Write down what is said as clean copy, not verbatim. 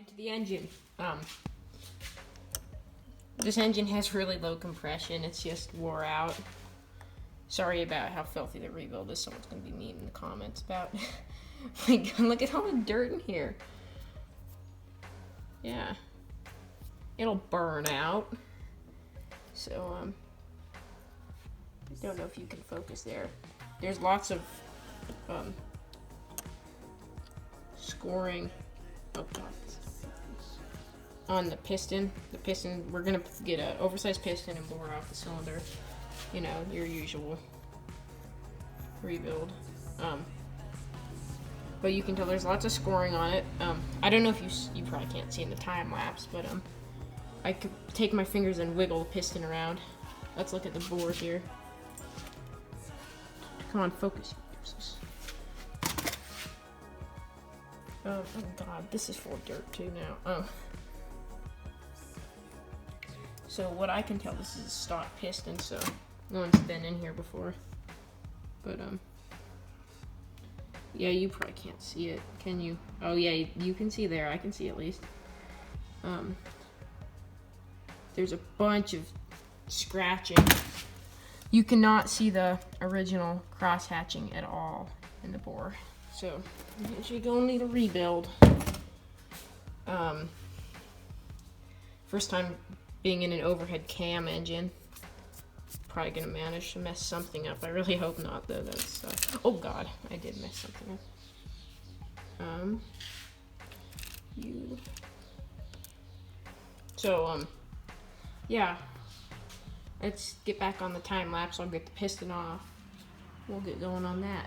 Into the engine. This engine has really low compression. It's just wore out. Sorry about how filthy the rebuild is. Someone's gonna be mean in the comments about. Like, look at all the dirt in here. Yeah, it'll burn out. So I don't know if you can focus there. There's lots of scoring. Oh God. On the piston. The piston, we're gonna get an oversized piston and bore off the cylinder. You know, your usual rebuild. But you can tell there's lots of scoring on it. I don't know if you probably can't see in the time lapse, but I could take my fingers and wiggle the piston around. Let's look at the bore here. Come on, focus. Oh God, this is full of dirt too now. So what I can tell, this is a stock piston, so no one's been in here before. But yeah, you probably can't see it, can you? Oh yeah, you can see there. I can see at least. There's a bunch of scratching. You cannot see the original cross hatching at all in the bore. So you're gonna need a rebuild. First time being in an overhead cam engine. Probably gonna manage to mess something up. I really hope not, though. That's oh God, I did mess something up. Yeah. Let's get back on the time lapse. I'll get the piston off. We'll get going on that.